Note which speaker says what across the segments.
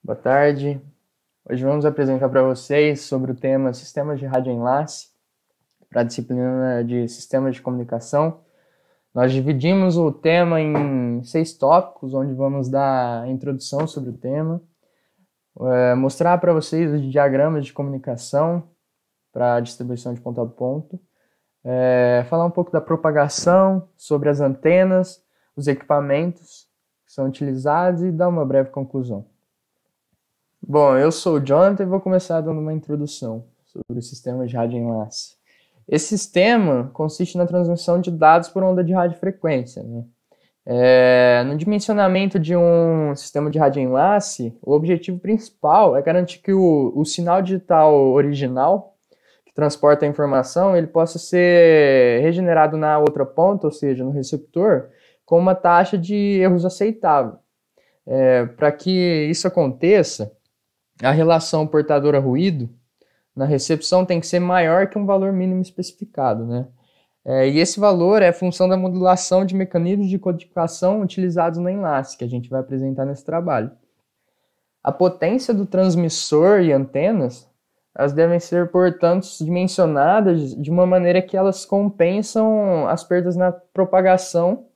Speaker 1: Boa tarde. Hoje vamos apresentar para vocês sobre o tema Sistemas de Radioenlace para a disciplina de Sistemas de Comunicação. Nós dividimos o tema em 6 tópicos, onde vamos dar a introdução sobre o tema, mostrar para vocês os diagramas de comunicação para a distribuição de ponto a ponto, falar um pouco da propagação, sobre as antenas, os equipamentos que são utilizados e dar uma breve conclusão. Bom, eu sou o Jonathan e vou começar dando uma introdução sobre o sistema de radioenlace. Esse sistema consiste na transmissão de dados por onda de radiofrequência, né? No dimensionamento de um sistema de radioenlace, o objetivo principal é garantir que o sinal digital original, que transporta a informação, ele possa ser regenerado na outra ponta, ou seja, no receptor, com uma taxa de erros aceitável. Para que isso aconteça, a relação portadora-ruído na recepção tem que ser maior que um valor mínimo especificado, né? E esse valor é função da modulação de mecanismos de codificação utilizados no enlace, que a gente vai apresentar nesse trabalho. A potência do transmissor e antenas, elas devem ser, portanto, dimensionadas de uma maneira que elas compensam as perdas na propagação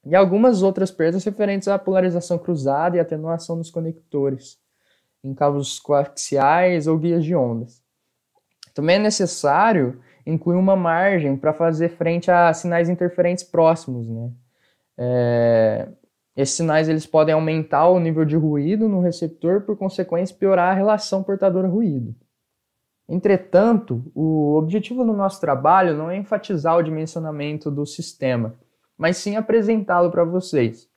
Speaker 1: e algumas outras perdas referentes à polarização cruzada e atenuação dos conectores em cabos coaxiais ou guias de ondas. Também é necessário incluir uma margem para fazer frente a sinais interferentes próximos, né? Esses sinais eles podem aumentar o nível de ruído no receptor, por consequência piorar a relação portador-ruído. Entretanto, o objetivo do nosso trabalho não é enfatizar o dimensionamento do sistema, mas sim apresentá-lo para vocês.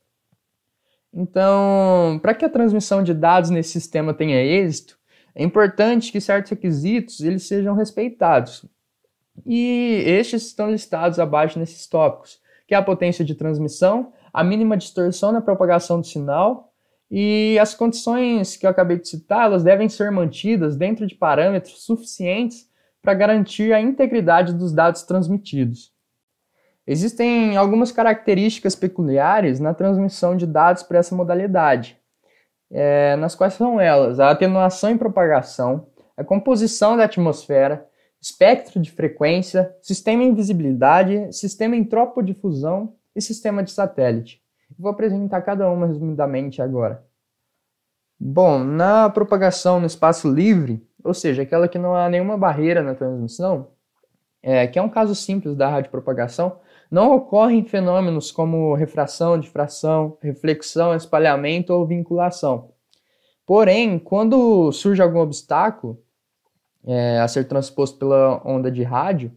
Speaker 1: Então, para que a transmissão de dados nesse sistema tenha êxito, é importante que certos requisitos eles sejam respeitados. E estes estão listados abaixo nesses tópicos, que é a potência de transmissão, a mínima distorção na propagação do sinal, e as condições que eu acabei de citar, elas devem ser mantidas dentro de parâmetros suficientes para garantir a integridade dos dados transmitidos. Existem algumas características peculiares na transmissão de dados para essa modalidade, nas quais são elas: a atenuação e propagação, a composição da atmosfera, espectro de frequência, sistema em visibilidade, sistema em tropodifusão e sistema de satélite. Vou apresentar cada uma resumidamente agora. Bom, na propagação no espaço livre, ou seja, aquela que não há nenhuma barreira na transmissão, que é um caso simples da radiopropagação, não ocorrem fenômenos como refração, difração, reflexão, espalhamento ou vinculação. Porém, quando surge algum obstáculo a ser transposto pela onda de rádio,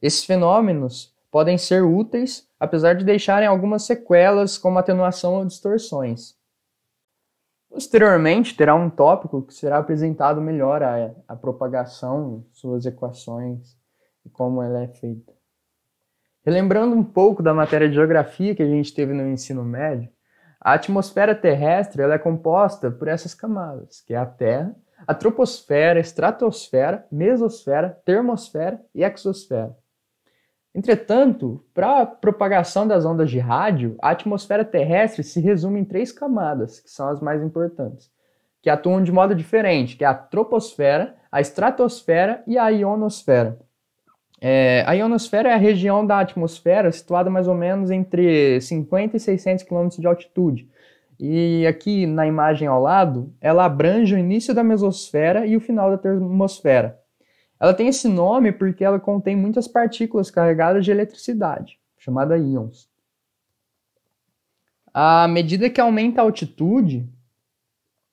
Speaker 1: esses fenômenos podem ser úteis, apesar de deixarem algumas sequelas, como atenuação ou distorções. Posteriormente, terá um tópico que será apresentado melhor a propagação, suas equações e como ela é feita. Relembrando um pouco da matéria de geografia que a gente teve no ensino médio, a atmosfera terrestre ela é composta por essas camadas, que é a Terra, a troposfera, estratosfera, mesosfera, termosfera e exosfera. Entretanto, para a propagação das ondas de rádio, a atmosfera terrestre se resume em 3 camadas, que são as mais importantes, que atuam de modo diferente, que é a troposfera, a estratosfera e a ionosfera. A ionosfera é a região da atmosfera situada mais ou menos entre 50 e 600 km de altitude. E aqui na imagem ao lado, ela abrange o início da mesosfera e o final da termosfera. Ela tem esse nome porque ela contém muitas partículas carregadas de eletricidade, chamadas íons. À medida que aumenta a altitude,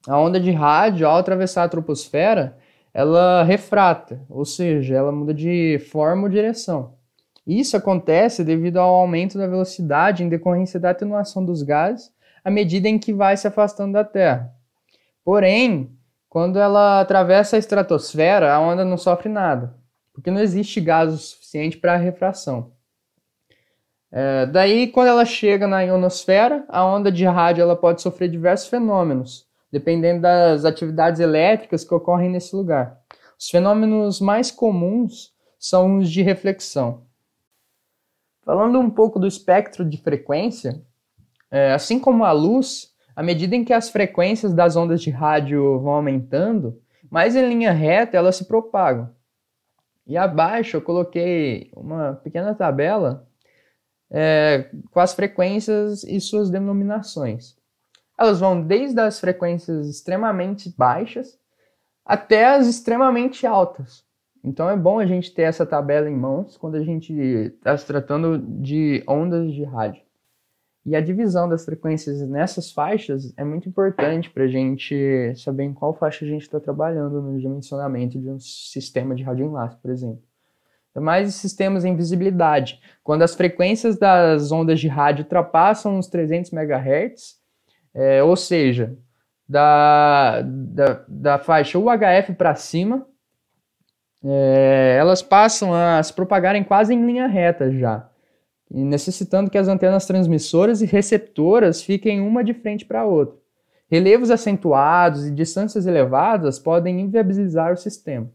Speaker 1: a onda de rádio, ao atravessar a troposfera, ela refrata, ou seja, ela muda de forma ou direção. Isso acontece devido ao aumento da velocidade em decorrência da atenuação dos gases à medida em que vai se afastando da Terra. Porém, quando ela atravessa a estratosfera, a onda não sofre nada, porque não existe gás o suficiente para a refração. Daí, quando ela chega na ionosfera, a onda de rádio ela pode sofrer diversos fenômenos, dependendo das atividades elétricas que ocorrem nesse lugar. Os fenômenos mais comuns são os de reflexão. Falando um pouco do espectro de frequência, assim como a luz, À medida em que as frequências das ondas de rádio vão aumentando, mais em linha reta elas se propagam. E abaixo eu coloquei uma pequena tabela com as frequências e suas denominações. Elas vão desde as frequências extremamente baixas até as extremamente altas. Então é bom a gente ter essa tabela em mãos quando a gente está se tratando de ondas de rádio. E a divisão das frequências nessas faixas é muito importante para a gente saber em qual faixa a gente está trabalhando no dimensionamento de um sistema de radioenlace, por exemplo. Mais sistemas em visibilidade. Quando as frequências das ondas de rádio ultrapassam os 300 MHz, ou seja, da faixa UHF para cima, elas passam a se propagarem quase em linha reta já, e necessitando que as antenas transmissoras e receptoras fiquem uma de frente para a outra. Relevos acentuados e distâncias elevadas podem inviabilizar o sistema.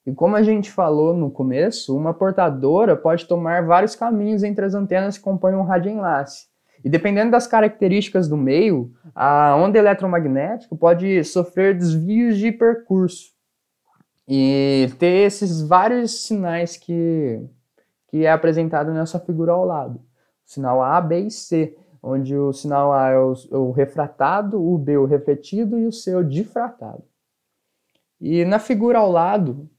Speaker 1: E como a gente falou no começo, uma portadora pode tomar vários caminhos entre as antenas que compõem um radioenlace. E dependendo das características do meio, a onda eletromagnética pode sofrer desvios de percurso e ter esses vários sinais que é apresentado nessa figura ao lado. O sinal A, B e C, onde o sinal A é o refratado, o B o refletido e o C o difratado. E na figura ao lado,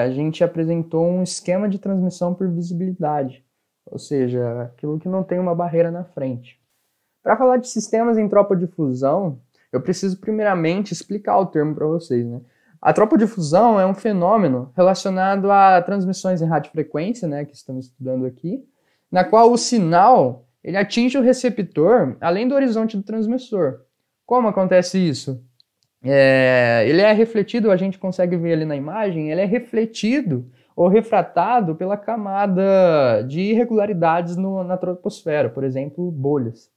Speaker 1: a gente apresentou um esquema de transmissão por visibilidade, ou seja, aquilo que não tem uma barreira na frente. Para falar de sistemas em tropo-difusão, eu preciso primeiramente explicar o termo para vocês, né? A tropo-difusão é um fenômeno relacionado a transmissões em radiofrequência, né, que estamos estudando aqui, na qual o sinal ele atinge o receptor além do horizonte do transmissor. Como acontece isso? Ele é refletido, a gente consegue ver ali na imagem, ele é refletido ou refratado pela camada de irregularidades na troposfera, por exemplo, bolhas.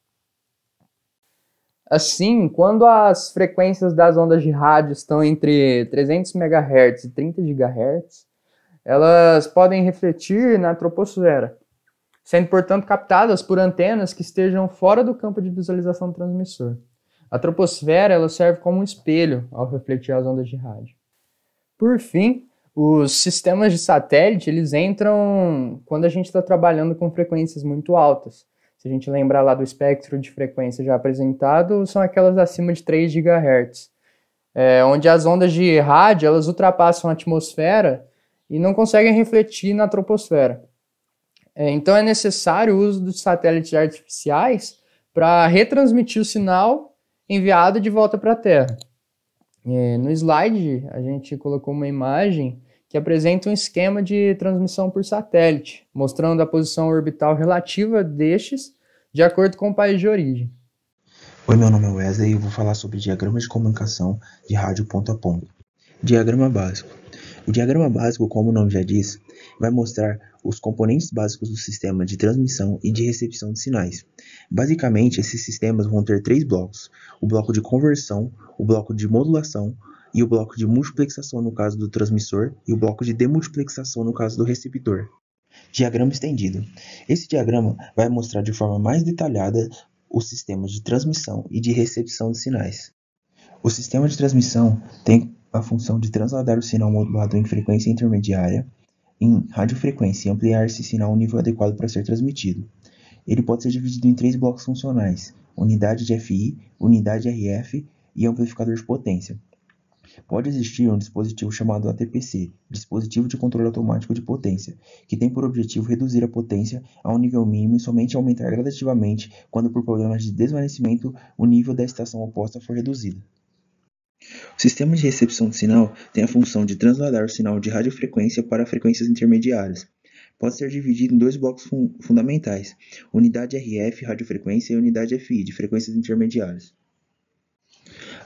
Speaker 1: Assim, quando as frequências das ondas de rádio estão entre 300 MHz e 30 GHz, elas podem refletir na troposfera, sendo, portanto, captadas por antenas que estejam fora do campo de visualização do transmissor. A troposfera ela serve como um espelho ao refletir as ondas de rádio. Por fim, os sistemas de satélite eles entram quando a gente está trabalhando com frequências muito altas. Se a gente lembrar lá do espectro de frequência já apresentado, são aquelas acima de 3 GHz, onde as ondas de rádio elas ultrapassam a atmosfera e não conseguem refletir na troposfera. Então é necessário o uso dos satélites artificiais para retransmitir o sinal enviado de volta para a Terra. No slide, a gente colocou uma imagem que apresenta um esquema de transmissão por satélite, mostrando a posição orbital relativa destes de acordo com o país de origem.
Speaker 2: Oi, meu nome é Wesley e eu vou falar sobre diagramas de comunicação de rádio ponto a ponto. Diagrama básico. O diagrama básico, como o nome já diz, vai mostrar os componentes básicos do sistema de transmissão e de recepção de sinais. Basicamente, esses sistemas vão ter 3 blocos: o bloco de conversão, o bloco de modulação e o bloco de multiplexação no caso do transmissor e o bloco de demultiplexação no caso do receptor. Diagrama estendido. Esse diagrama vai mostrar de forma mais detalhada os sistemas de transmissão e de recepção de sinais. O sistema de transmissão tem a função de transladar o sinal modulado em frequência intermediária em radiofrequência e ampliar esse sinal ao nível adequado para ser transmitido. Ele pode ser dividido em 3 blocos funcionais: unidade de FI, unidade RF e amplificador de potência. Pode existir um dispositivo chamado ATPC, Dispositivo de Controle Automático de Potência, que tem por objetivo reduzir a potência a um nível mínimo e somente aumentar gradativamente quando por problemas de desvanecimento o nível da estação oposta for reduzido. O sistema de recepção de sinal tem a função de transladar o sinal de radiofrequência para frequências intermediárias. Pode ser dividido em 2 blocos fundamentais: unidade RF, radiofrequência, e unidade FI, de frequências intermediárias.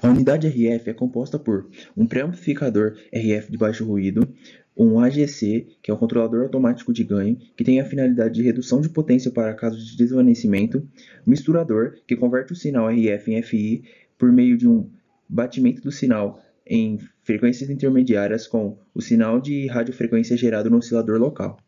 Speaker 2: A unidade RF é composta por um pré-amplificador RF de baixo ruído, um AGC, que é o controlador automático de ganho, que tem a finalidade de redução de potência para casos de desvanecimento, misturador, que converte o sinal RF em FI por meio de um batimento do sinal em frequências intermediárias com o sinal de radiofrequência gerado no oscilador local.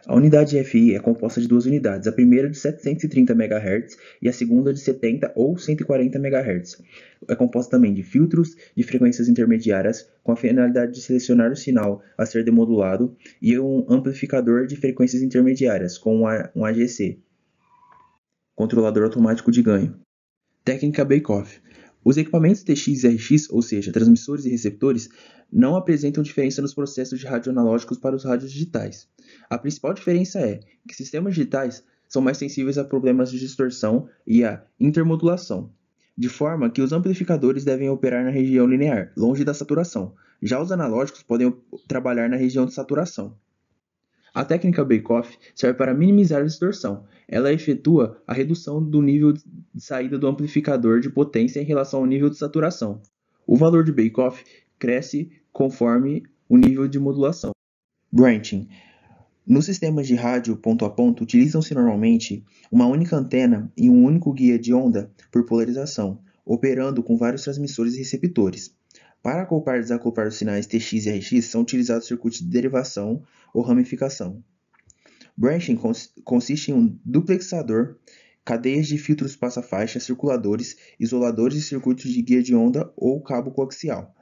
Speaker 2: A unidade FI é composta de duas unidades, a primeira de 730 MHz e a segunda de 70 ou 140 MHz. É composta também de filtros de frequências intermediárias, com a finalidade de selecionar o sinal a ser demodulado, e um amplificador de frequências intermediárias, com um AGC, controlador automático de ganho. Técnica Bake-Off. Os equipamentos TX e RX, ou seja, transmissores e receptores, não apresentam diferença nos processos de rádio analógicos para os rádios digitais. A principal diferença é que sistemas digitais são mais sensíveis a problemas de distorção e a intermodulação, de forma que os amplificadores devem operar na região linear, longe da saturação. Já os analógicos podem trabalhar na região de saturação. A técnica Bake-Off serve para minimizar a distorção. Ela efetua a redução do nível de saída do amplificador de potência em relação ao nível de saturação. O valor de Bake-Off cresce conforme o nível de modulação. Branching. Nos sistemas de rádio ponto a ponto, utilizam-se normalmente uma única antena e um único guia de onda por polarização, operando com vários transmissores e receptores. Para acoplar e desacoplar os sinais TX e RX, são utilizados circuitos de derivação ou ramificação. Branching consiste em um duplexador, cadeias de filtros passa-faixa, circuladores, isoladores e circuitos de guia de onda ou cabo coaxial.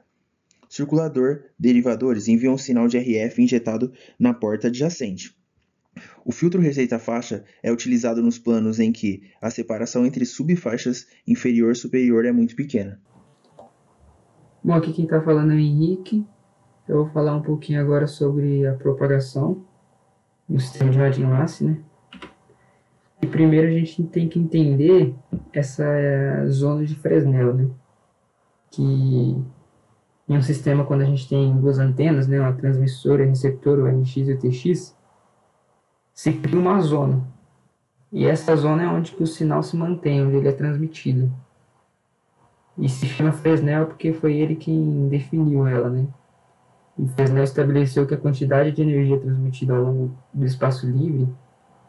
Speaker 2: Circulador, derivadores enviam um sinal de RF injetado na porta adjacente. O filtro receita-faixa é utilizado nos planos em que a separação entre subfaixas inferior e superior é muito pequena.
Speaker 3: Bom, aqui quem está falando é o Henrique. Eu vou falar um pouquinho agora sobre a propagação no sistema de rádio enlace, né? E primeiro a gente tem que entender essa zona de Fresnel, né? Que em um sistema, quando a gente tem duas antenas, né, uma transmissora e receptor, o RX e o TX, se cria uma zona. E essa zona é onde que o sinal se mantém, onde ele é transmitido. E se chama Fresnel porque foi ele quem definiu ela, né? E Fresnel estabeleceu que a quantidade de energia transmitida ao longo do espaço livre,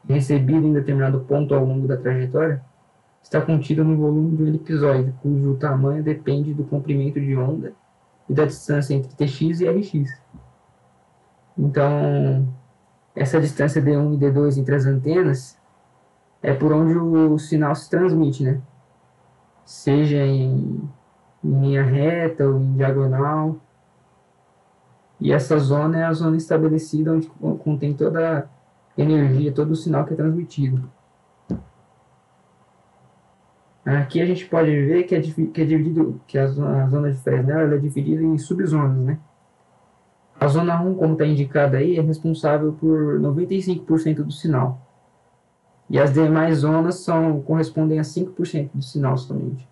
Speaker 3: recebida em determinado ponto ao longo da trajetória, está contida no volume de um elipsoide, cujo tamanho depende do comprimento de onda e da distância entre TX e RX. Então, essa distância D1 e D2 entre as antenas é por onde o sinal se transmite, né? Seja em linha reta ou em diagonal. E essa zona é a zona estabelecida onde contém toda a energia, todo o sinal que é transmitido. Aqui a gente pode ver que a zona de Fresnel ela é dividida em subzonas, né? A zona 1, como está indicada aí, é responsável por 95% do sinal. E as demais zonas correspondem a 5% do sinal somente.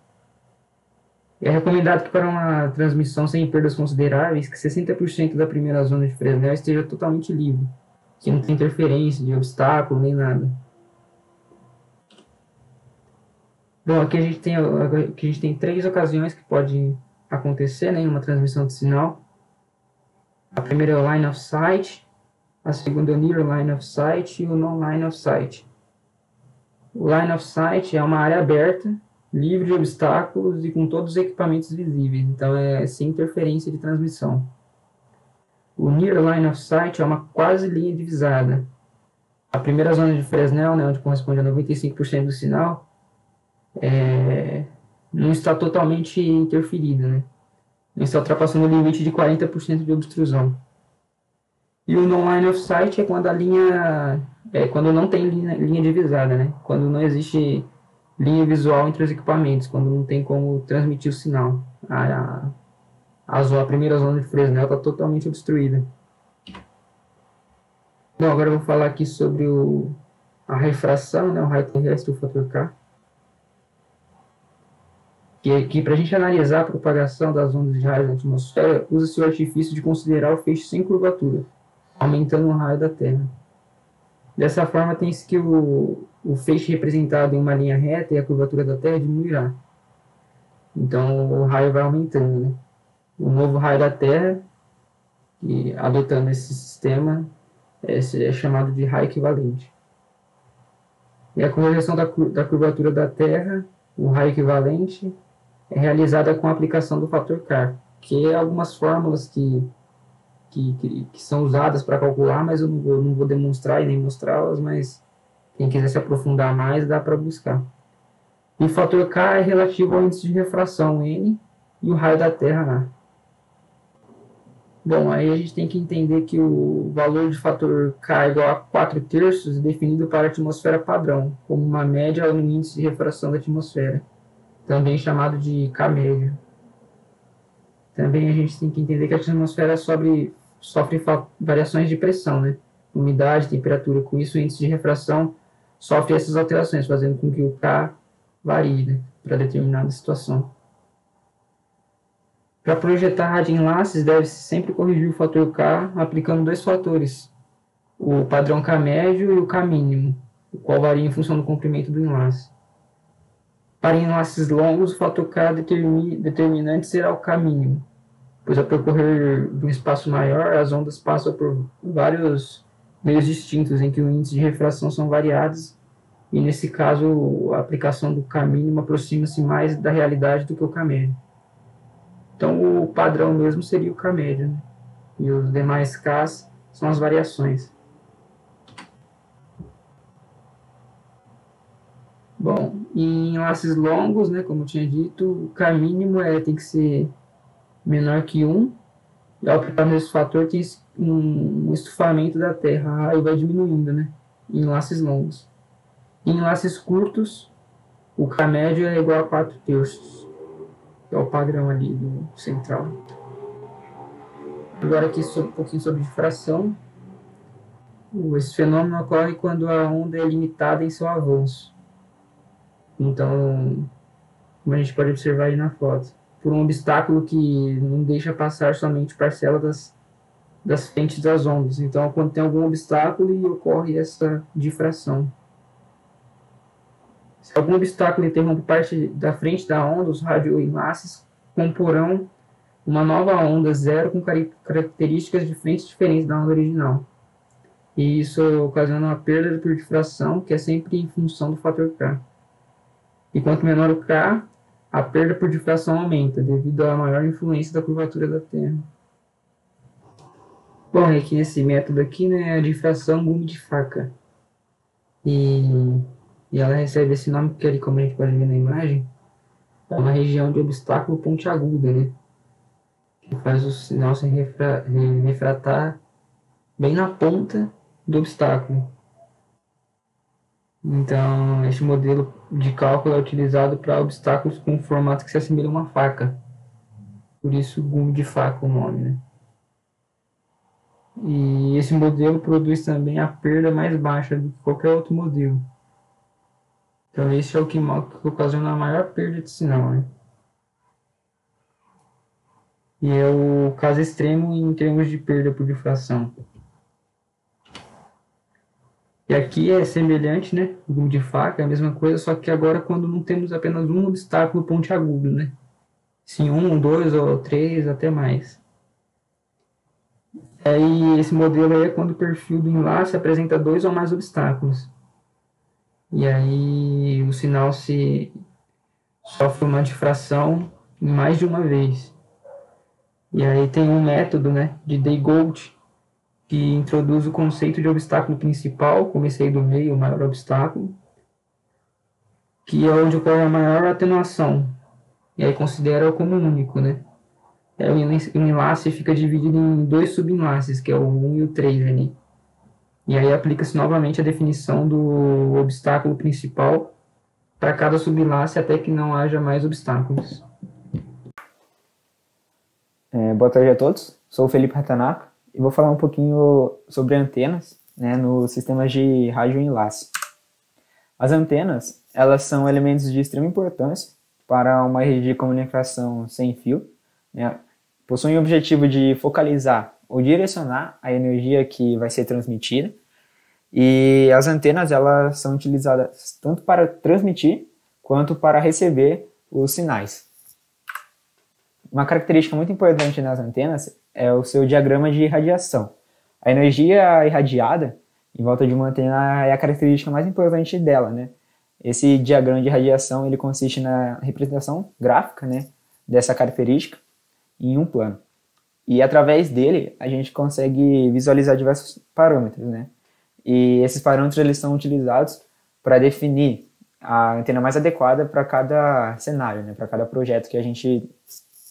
Speaker 3: É recomendado que para uma transmissão sem perdas consideráveis, que 60% da primeira zona de Fresnel esteja totalmente livre, que não tem interferência de obstáculo nem nada. Bom, aqui a gente tem 3 ocasiões que pode acontecer, né, em uma transmissão de sinal. A primeira é o line of sight, a segunda é o near line of sight e o non-line of sight. O line of sight é uma área aberta, livre de obstáculos e com todos os equipamentos visíveis, então é sem interferência de transmissão. O near line of sight é uma quase linha divisada. A primeira zona de Fresnel, né, onde corresponde a 95% do sinal, não está totalmente interferida, né? Não está ultrapassando o limite de 40% de obstrusão. E o non-line of sight é quando a linha quando não tem linha divisada, né? Quando não existe linha visual entre os equipamentos, quando não tem como transmitir o sinal. A primeira zona de Fresnel está totalmente obstruída. Bom, agora eu vou falar aqui sobre a refração, né? O raio terrestre, o fator K. Que para a gente analisar a propagação das ondas de raio na atmosfera, usa-se o artifício de considerar o feixe sem curvatura, aumentando o raio da Terra. Dessa forma, tem-se que o feixe representado em uma linha reta e a curvatura da Terra diminuirá. Então, o raio vai aumentando, né? O novo raio da Terra, e adotando esse sistema, é chamado de raio equivalente. E a correção da curvatura da Terra, o raio equivalente, é realizada com a aplicação do fator K, que é algumas fórmulas que que são usadas para calcular, mas eu não vou demonstrar e nem mostrá-las, mas quem quiser se aprofundar mais, dá para buscar. E o fator K é relativo ao índice de refração, N, e o raio da Terra, A. Bom, aí a gente tem que entender que o valor de fator K igual a 4/3 é definido para a atmosfera padrão, como uma média no índice de refração da atmosfera, também chamado de K médio. Também a gente tem que entender que a atmosfera sofre variações de pressão, né? Umidade, temperatura. Com isso, o índice de refração sofre essas alterações, fazendo com que o K varie, né, para determinada situação. Para projetar radioenlaces, deve-se sempre corrigir o fator K aplicando dois fatores, o padrão K médio e o K mínimo, o qual varia em função do comprimento do enlace. Para enlaces longos, o fator K determinante será o K mínimo, pois ao percorrer de um espaço maior, as ondas passam por vários meios distintos em que o índice de refração são variados, e nesse caso a aplicação do K mínimo aproxima-se mais da realidade do que o K médio. Então o padrão mesmo seria o K médio, né? E os demais Ks são as variações. Bom, em enlaces longos, né, como eu tinha dito, o K mínimo tem que ser menor que 1, e ao aplicar esse fator tem um estufamento da Terra, aí vai diminuindo, né, em enlaces longos. Em enlaces curtos, o K médio é igual a 4/3, que é o padrão ali do central. Agora aqui um pouquinho sobre difração. Esse fenômeno ocorre quando a onda é limitada em seu avanço. Então, como a gente pode observar aí na foto, por um obstáculo que não deixa passar somente parcela das frentes das ondas. Então, quando tem algum obstáculo, ocorre essa difração. Se algum obstáculo interrompe parte da frente da onda, os radioenlaces comporão uma nova onda zero com características de frente diferentes da onda original. E isso ocasiona uma perda por difração, que é sempre em função do fator K. E quanto menor o K, a perda por difração aumenta, devido à maior influência da curvatura da Terra. Bom, aqui nesse método aqui, né, a difração gume de faca. E ela recebe esse nome porque ali, como a gente pode ver na imagem, é uma região de obstáculo pontiaguda, né? Que faz o sinal se refratar bem na ponta do obstáculo. Então, este modelo de cálculo é utilizado para obstáculos com formato que se assemelha a uma faca. Por isso, gume de faca o nome, né? E esse modelo produz também a perda mais baixa do que qualquer outro modelo. Então, esse é o que ocasiona a maior perda de sinal, né? E é o caso extremo em termos de perda por difração. E aqui é semelhante, né? O gume de faca é a mesma coisa, só que agora quando não temos apenas um obstáculo pontiagudo, né? Sim, 1, 2 ou 3, até mais. Aí esse modelo aí é quando o perfil do enlace apresenta 2 ou mais obstáculos. E aí o sinal se sofre uma difração em mais de uma vez. E aí tem um método, né, de Day-Gould, que introduz o conceito de obstáculo principal, como esse aí do meio, o maior obstáculo, que é onde ocorre a maior atenuação. E aí considera como único, né? O enlace fica dividido em 2 subenlaces, que é o 1 e o 3 ali. E aí aplica-se novamente a definição do obstáculo principal para cada subenlace até que não haja mais obstáculos.
Speaker 4: Boa tarde a todos, sou o Felipe Ratanaka e vou falar um pouquinho sobre antenas, né, nos sistemas de radioenlace. As antenas, elas são elementos de extrema importância para uma rede de comunicação sem fio, né, possuem o objetivo de focalizar ou direcionar a energia que vai ser transmitida, e as antenas elas são utilizadas tanto para transmitir quanto para receber os sinais. Uma característica muito importante nas antenas é o seu diagrama de irradiação. A energia irradiada em volta de uma antena é a característica mais importante dela, né? Esse diagrama de irradiação ele consiste na representação gráfica, né, dessa característica em um plano. E através dele, a gente consegue visualizar diversos parâmetros, né? E esses parâmetros eles são utilizados para definir a antena mais adequada para cada cenário, né? Para cada projeto que a gente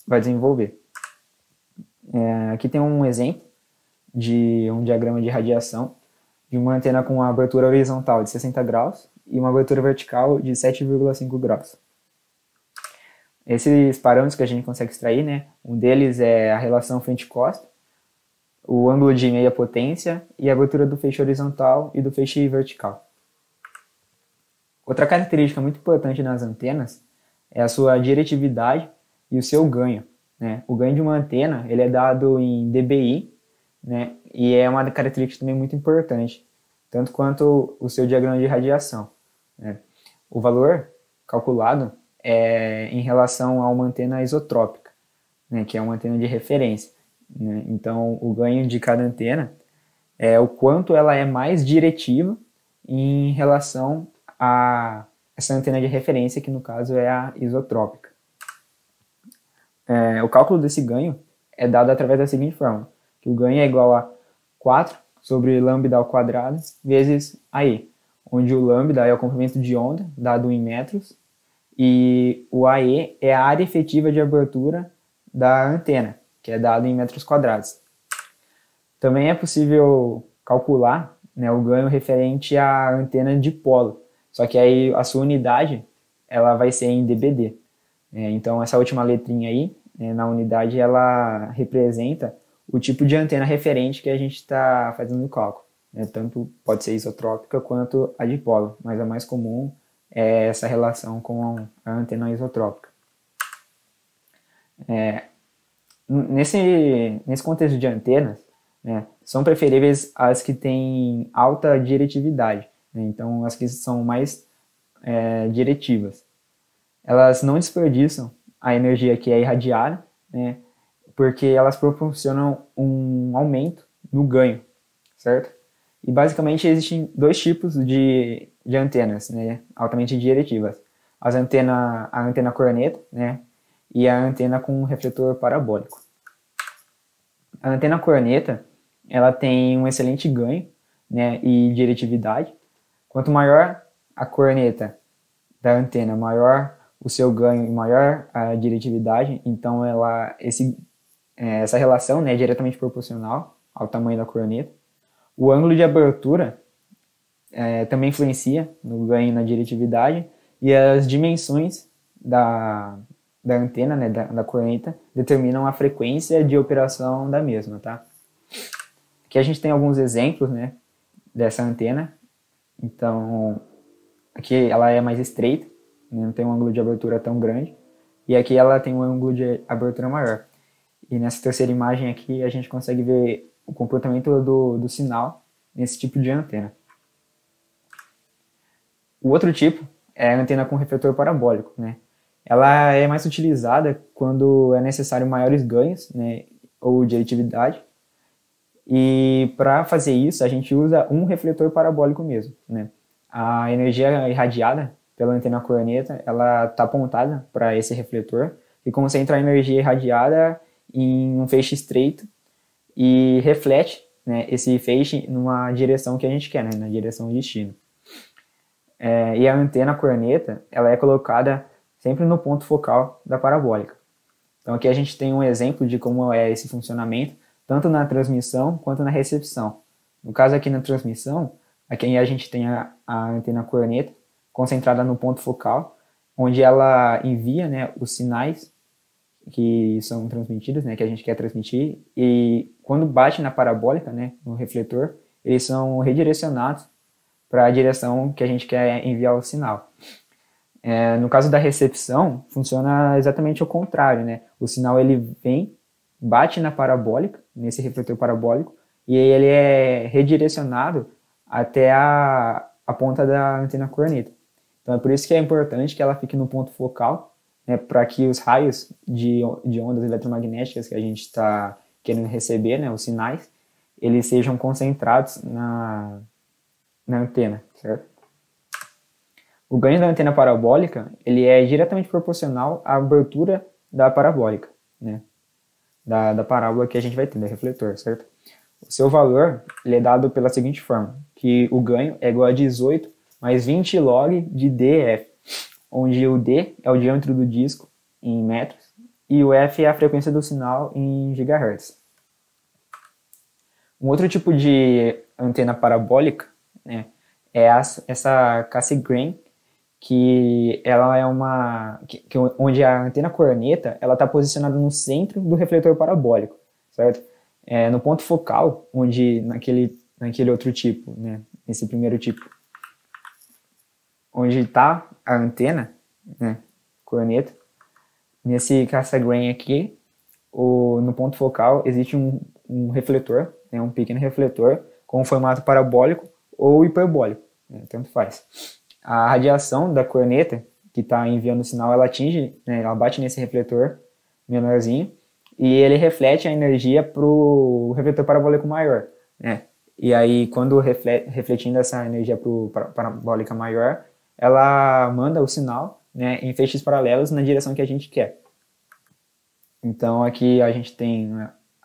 Speaker 4: vai desenvolver. Aqui tem um exemplo de um diagrama de radiação de uma antena com uma abertura horizontal de 60 graus e uma abertura vertical de 7,5 graus. Esses parâmetros que a gente consegue extrair, né? Um deles é a relação frente-costa, o ângulo de meia potência e a abertura do feixe horizontal e do feixe vertical. Outra característica muito importante nas antenas é a sua diretividade e o seu ganho, né? O ganho de uma antena ele é dado em dBi, né? E é uma característica também muito importante, tanto quanto o seu diagrama de radiação, né? O valor calculado é em relação a uma antena isotrópica, né? Que é uma antena de referência, né? Então, o ganho de cada antena é o quanto ela é mais diretiva em relação a essa antena de referência, que no caso é a isotrópica. O cálculo desse ganho é dado através da seguinte forma, que o ganho é igual a 4 sobre lambda ao quadrado vezes AE, onde o lambda é o comprimento de onda, dado em metros, e o AE é a área efetiva de abertura da antena, que é dado em metros quadrados. Também é possível calcular, né, o ganho referente à antena dipolo, só que aí a sua unidade ela vai ser em dBd. Então essa última letrinha aí, né, na unidade, ela representa o tipo de antena referente que a gente está fazendo o cálculo, né? Tanto pode ser isotrópica quanto a dipolo, mas a mais comum é essa relação com a antena isotrópica. Nesse contexto de antenas, né, são preferíveis as que têm alta diretividade, né? Então as que são mais diretivas. Elas não desperdiçam a energia que é irradiada, né, porque elas proporcionam um aumento no ganho, certo? E basicamente existem dois tipos de antenas, né, altamente diretivas. A antena corneta, né, e a antena com refletor parabólico. A antena corneta, ela tem um excelente ganho, né, e diretividade. Quanto maior a corneta da antena, maior o seu ganho e maior a diretividade, então essa relação, né, é diretamente proporcional ao tamanho da corneta. O ângulo de abertura também influencia no ganho e na diretividade, e as dimensões da antena, né, da corneta, determinam a frequência de operação da mesma, tá? Aqui a gente tem alguns exemplos, né, dessa antena. Então, aqui ela é mais estreita, né, não tem um ângulo de abertura tão grande, e aqui ela tem um ângulo de abertura maior. E nessa terceira imagem aqui a gente consegue ver o comportamento do sinal nesse tipo de antena. O outro tipo é a antena com refletor parabólico, né? Ela é mais utilizada quando é necessário maiores ganhos, né, ou diretividade. E para fazer isso, a gente usa um refletor parabólico mesmo, né? A energia irradiada pela antena corneta, ela está apontada para esse refletor e concentra a energia irradiada em um feixe estreito e reflete, né, esse feixe numa direção que a gente quer, né, na direção de destino. E a antena corneta, ela é colocada sempre no ponto focal da parabólica. Então aqui a gente tem um exemplo de como é esse funcionamento, tanto na transmissão quanto na recepção. No caso aqui na transmissão, aqui a gente tem a antena corneta concentrada no ponto focal, onde ela envia, né, os sinais que são transmitidos, né, que a gente quer transmitir, e quando bate na parabólica, né, no refletor, eles são redirecionados para a direção que a gente quer enviar o sinal. No caso da recepção, funciona exatamente o contrário, né? O sinal ele vem, bate na parabólica, nesse refletor parabólico, e ele é redirecionado até a ponta da antena corneta. Então é por isso que é importante que ela fique no ponto focal, né, para que os raios de ondas eletromagnéticas que a gente está querendo receber, né, os sinais, eles sejam concentrados na antena, certo? O ganho da antena parabólica ele é diretamente proporcional à abertura da parabólica, né? da parábola que a gente vai ter, do refletor, certo? O seu valor ele é dado pela seguinte forma, que o ganho é igual a 18 mais 20 log de df, onde o d é o diâmetro do disco em metros e o f é a frequência do sinal em gigahertz. Um outro tipo de antena parabólica, né, é essa Cassegrain, que ela é onde a antena corneta ela está posicionada no centro do refletor parabólico, certo? No ponto focal, onde naquele outro tipo, né, nesse primeiro tipo, onde está a antena, né, corneta, nesse Cassegrain aqui, no ponto focal existe um refletor, né, um pequeno refletor com formato parabólico ou hiperbólico, né, tanto faz. A radiação da corneta que está enviando o sinal, ela atinge, né, ela bate nesse refletor menorzinho e ele reflete a energia para o refletor parabólico maior, né? E aí, quando refletindo essa energia para a parabólica maior, ela manda o sinal, né, em feixes paralelos na direção que a gente quer. Então, aqui a gente tem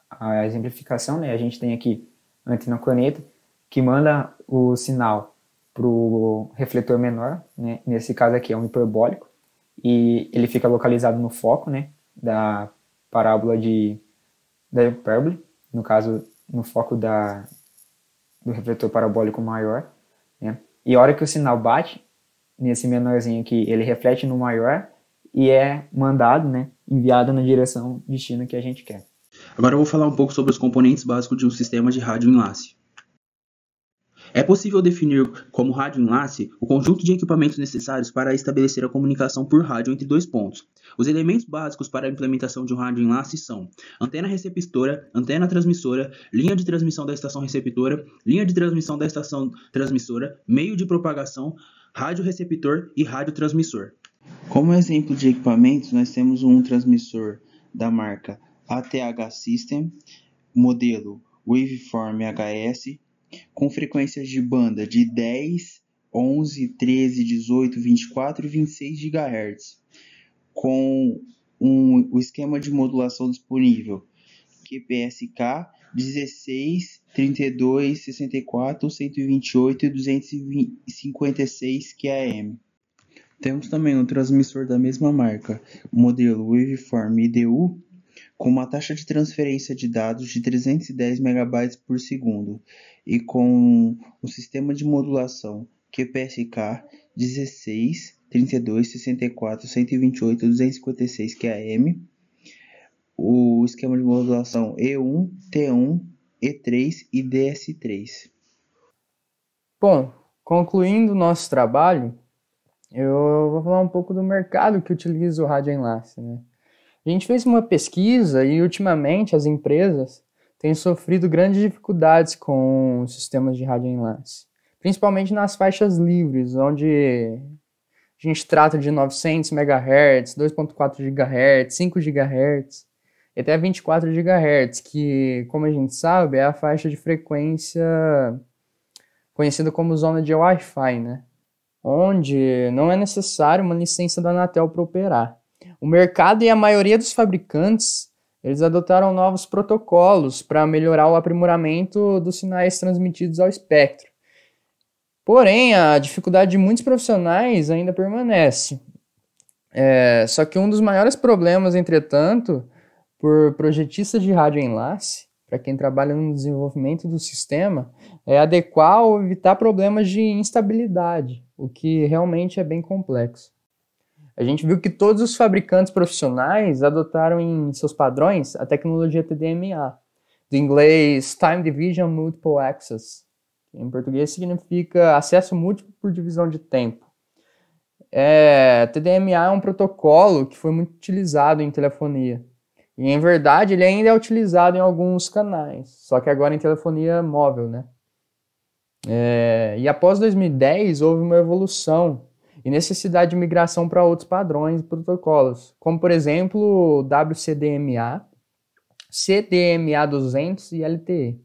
Speaker 4: a exemplificação, né? A gente tem aqui a antena corneta que manda o sinal para o refletor menor, né? Nesse caso aqui é um hiperbólico, e ele fica localizado no foco, né, da parábola da hipérbole, no caso, no foco do refletor parabólico maior, né? E a hora que o sinal bate nesse menorzinho aqui, ele reflete no maior e é mandado, né, enviado na direção destino que a gente quer.
Speaker 2: Agora eu vou falar um pouco sobre os componentes básicos de um sistema de radioenlace. É possível definir como radioenlace o conjunto de equipamentos necessários para estabelecer a comunicação por rádio entre dois pontos. Os elementos básicos para a implementação de um radioenlace são antena receptora, antena transmissora, linha de transmissão da estação receptora, linha de transmissão da estação transmissora, meio de propagação, radioreceptor e radiotransmissor. Como exemplo de equipamentos, nós temos um transmissor da marca ATH System, modelo Waveform HS, com frequências de banda de 10, 11, 13, 18, 24 e 26 GHz, com o esquema de modulação disponível QPSK 16, 32, 64, 128 e 256 QAM. Temos também um transmissor da mesma marca, o modelo Waveform IDU, com uma taxa de transferência de dados de 310 MB por segundo e com o sistema de modulação QPSK 16, 32, 64, 128 e 256 QAM, o esquema de modulação E1, T1, E3 e DS3.
Speaker 1: Bom, concluindo o nosso trabalho, eu vou falar um pouco do mercado que utiliza o radioenlace, né? A gente fez uma pesquisa e, ultimamente, as empresas têm sofrido grandes dificuldades com os sistemas de radioenlace, principalmente nas faixas livres, onde a gente trata de 900 MHz, 2.4 GHz, 5 GHz e até 24 GHz, que, como a gente sabe, é a faixa de frequência conhecida como zona de Wi-Fi, né? Onde não é necessário uma licença da Anatel para operar. O mercado e a maioria dos fabricantes, eles adotaram novos protocolos para melhorar o aprimoramento dos sinais transmitidos ao espectro. Porém, a dificuldade de muitos profissionais ainda permanece. Só que um dos maiores problemas, entretanto, por projetistas de radioenlace, para quem trabalha no desenvolvimento do sistema, é adequar ou evitar problemas de instabilidade, o que realmente é bem complexo. A gente viu que todos os fabricantes profissionais adotaram em seus padrões a tecnologia TDMA, do inglês Time Division Multiple Access, que em português significa acesso múltiplo por divisão de tempo. TDMA é um protocolo que foi muito utilizado em telefonia. E, em verdade, ele ainda é utilizado em alguns canais, só que agora em telefonia móvel, né? E após 2010, houve uma evolução e necessidade de migração para outros padrões e protocolos, como, por exemplo, o WCDMA, CDMA200 e LTE.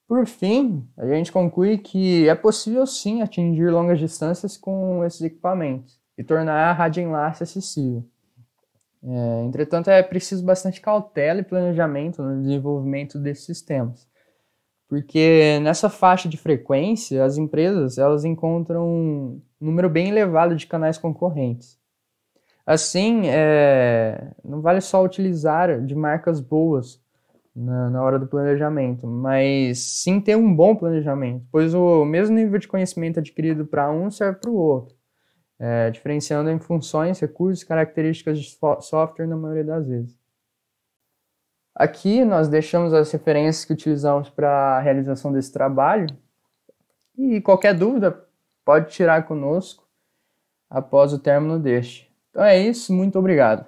Speaker 1: Por fim, a gente conclui que é possível sim atingir longas distâncias com esses equipamentos e tornar a radioenlace acessível. Entretanto, é preciso bastante cautela e planejamento no desenvolvimento desses sistemas, porque nessa faixa de frequência, as empresas elas encontram um número bem elevado de canais concorrentes. Assim, não vale só utilizar de marcas boas na hora do planejamento, mas sim ter um bom planejamento, pois o mesmo nível de conhecimento adquirido para um serve para o outro, diferenciando em funções, recursos e características de software na maioria das vezes. Aqui nós deixamos as referências que utilizamos para a realização desse trabalho e qualquer dúvida pode tirar conosco após o término deste. Então é isso, muito obrigado.